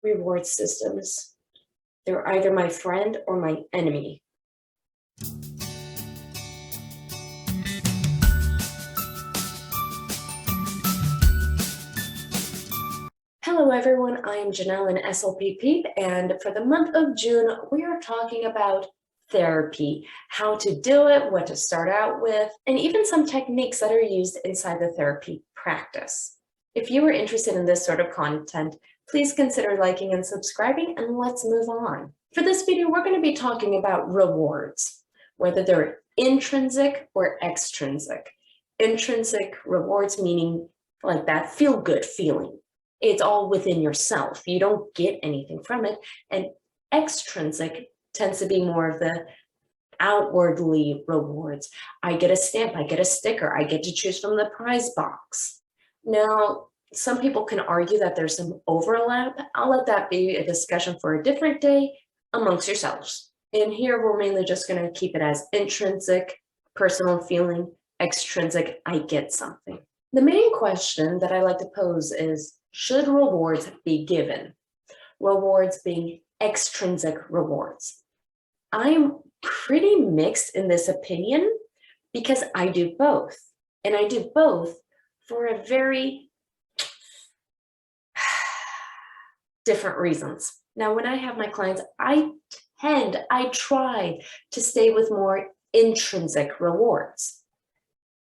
reward systems. They're either my friend or my enemy. Hello everyone, I am Janelle in SLP Peep, and for the month of June, we are talking about therapy, how to do it, what to start out with, and even some techniques that are used inside the therapy practice. If you are interested in this sort of content, please consider liking and subscribing, and let's move on. For this video, we're going to be talking about rewards, whether they're intrinsic or extrinsic. Intrinsic rewards meaning like that feel-good feeling. It's all within yourself. You don't get anything from it. And extrinsic tends to be more of the outwardly rewards. I get a stamp, I get a sticker, I get to choose from the prize box. Now, some people can argue that there's some overlap. I'll let that be a discussion for a different day amongst yourselves. And here we're mainly just going to keep it as intrinsic, personal feeling, extrinsic, I get something. The main question that I like to pose is, should rewards be given? Rewards being extrinsic rewards. I'm pretty mixed in this opinion because I do both. And I do both for a very different reasons. Now, when I have my clients, I try to stay with more intrinsic rewards.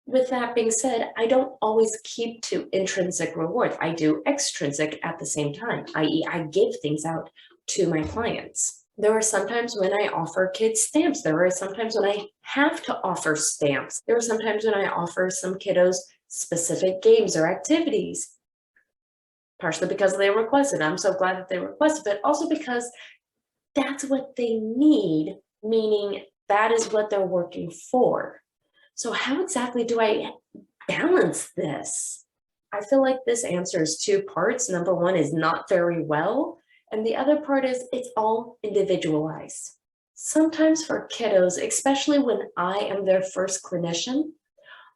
With that being said, I don't always keep to intrinsic rewards. I do extrinsic at the same time, i.e. I give things out to my clients. There are sometimes when I offer kids stamps. There are sometimes when I have to offer stamps. There are sometimes when I offer some kiddos specific games or activities, partially because they requested. I'm so glad that they requested, but also because that's what they need, meaning that is what they're working for. So how exactly do I balance this? I feel like this answer is two parts. Number one is not very well, and the other part is it's all individualized. Sometimes for kiddos, especially when I am their first clinician,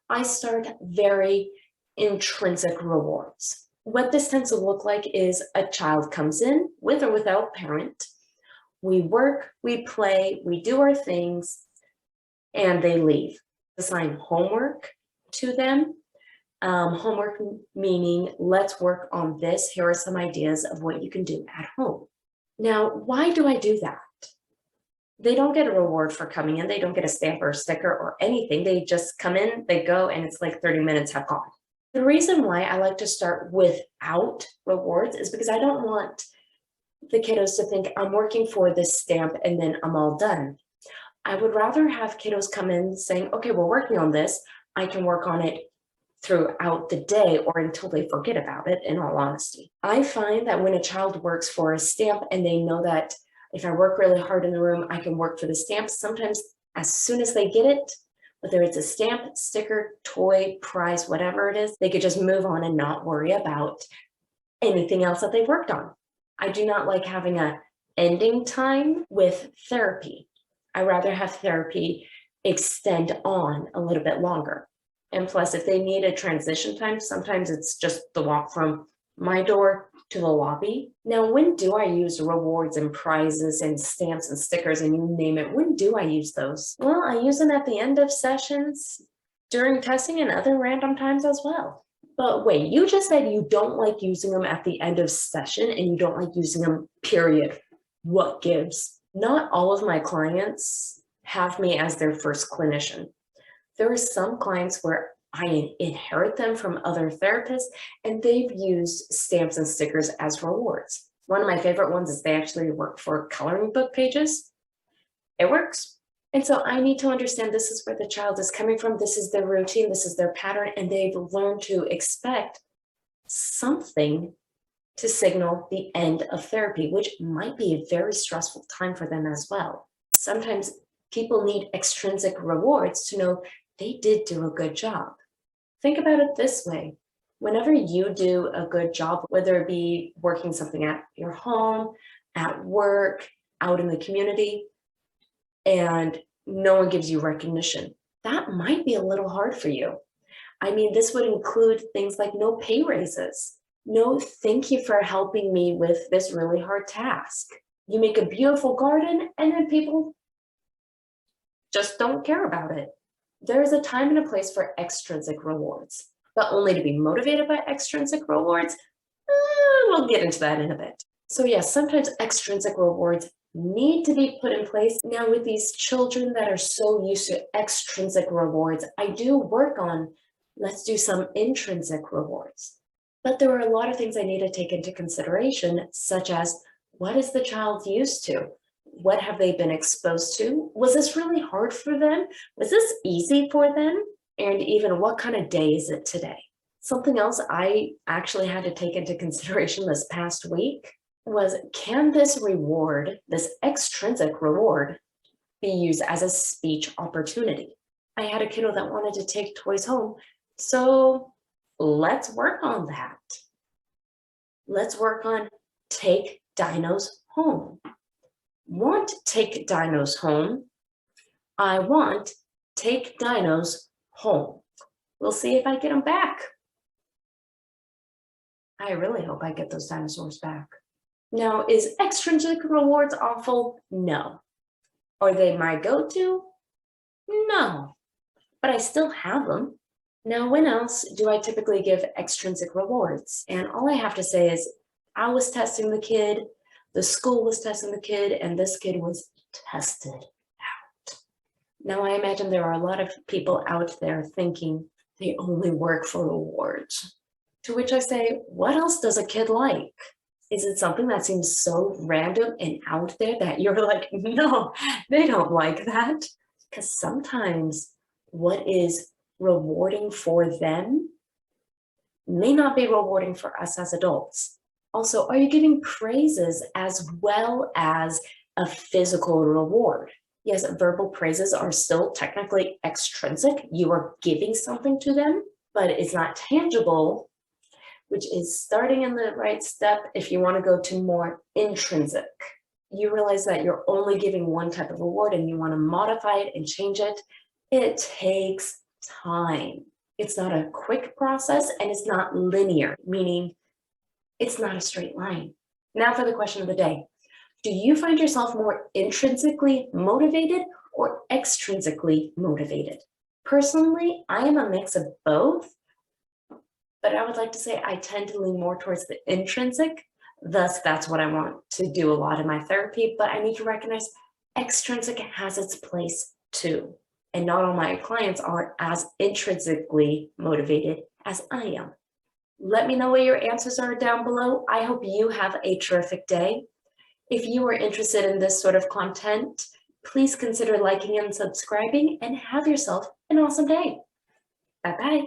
I start very intrinsic rewards. What this tends to look like is a child comes in with or without parent. We work, we play, we do our things, and they leave. Assign homework to them. Homework meaning let's work on this. Here are some ideas of what you can do at home. Now, why do I do that? They don't get a reward for coming in. They don't get a stamp or a sticker or anything. They just come in, they go, and it's like 30 minutes have gone. The reason why I like to start without rewards is because I don't want the kiddos to think I'm working for this stamp and then I'm all done. I would rather have kiddos come in saying, okay, we're working on this. I can work on it throughout the day or until they forget about it, in all honesty. I find that when a child works for a stamp and they know that if I work really hard in the room, I can work for the stamp, sometimes as soon as they get it, whether it's a stamp, sticker, toy, prize, whatever it is, they could just move on and not worry about anything else that they've worked on. I do not like having a ending time with therapy. I rather have therapy extend on a little bit longer. And plus, if they need a transition time, sometimes it's just the walk from my door to the lobby. Now, when do I use rewards and prizes and stamps and stickers and you name it? When do I use those? Well, I use them at the end of sessions, during testing, and other random times as well. But wait, you just said you don't like using them at the end of session and you don't like using them, period. What gives? Not all of my clients have me as their first clinician. There are some clients where I inherit them from other therapists and they've used stamps and stickers as rewards. One of my favorite ones is they actually work for coloring book pages. It works. And so I need to understand this is where the child is coming from. This is their routine. This is their pattern. And they've learned to expect something to signal the end of therapy, which might be a very stressful time for them as well. Sometimes people need extrinsic rewards to know they did do a good job. Think about it this way. Whenever you do a good job, whether it be working something at your home, at work, out in the community, and no one gives you recognition, that might be a little hard for you. I mean, this would include things like no pay raises, No, thank you for helping me with this really hard task. You make a beautiful garden and then people just don't care about it. There is a time and a place for extrinsic rewards, but only to be motivated by extrinsic rewards. We'll get into that in a bit. So yes, sometimes extrinsic rewards need to be put in place. Now with these children that are so used to extrinsic rewards, I do work on, let's do some intrinsic rewards. But there are a lot of things I need to take into consideration, such as what is the child used to? What have they been exposed to? Was this really hard for them? Was this easy for them? And even what kind of day is it today? Something else I actually had to take into consideration this past week was, can this reward, this extrinsic reward, be used as a speech opportunity? I had a kiddo that wanted to take toys home, so let's work on that. Let's work on take dinos home. Want take dinos home. I want take dinos home. We'll see if I get them back. I really hope I get those dinosaurs back. Now, is extrinsic rewards awful? No. Are they my go-to? No. But I still have them. Now, when else do I typically give extrinsic rewards? And all I have to say is, I was testing the kid, the school was testing the kid, and this kid was tested out. Now, I imagine there are a lot of people out there thinking they only work for rewards. To which I say, what else does a kid like? Is it something that seems so random and out there that you're like, no, they don't like that? Because sometimes what is rewarding for them may not be rewarding for us as adults. Also, are you giving praises as well as a physical reward? Yes, verbal praises are still technically extrinsic. You are giving something to them, but it's not tangible, which is starting in the right step if you want to go to more intrinsic. You realize that you're only giving one type of reward and you want to modify it and change it. It takes time. It's not a quick process and it's not linear, meaning it's not a straight line. Now for the question of the day. Do you find yourself more intrinsically motivated or extrinsically motivated? Personally, I am a mix of both, but I would like to say I tend to lean more towards the intrinsic. Thus, that's what I want to do a lot in my therapy, but I need to recognize extrinsic has its place too. And not all my clients are as intrinsically motivated as I am. Let me know what your answers are down below. I hope you have a terrific day. If you are interested in this sort of content, please consider liking and subscribing and have yourself an awesome day. Bye-bye.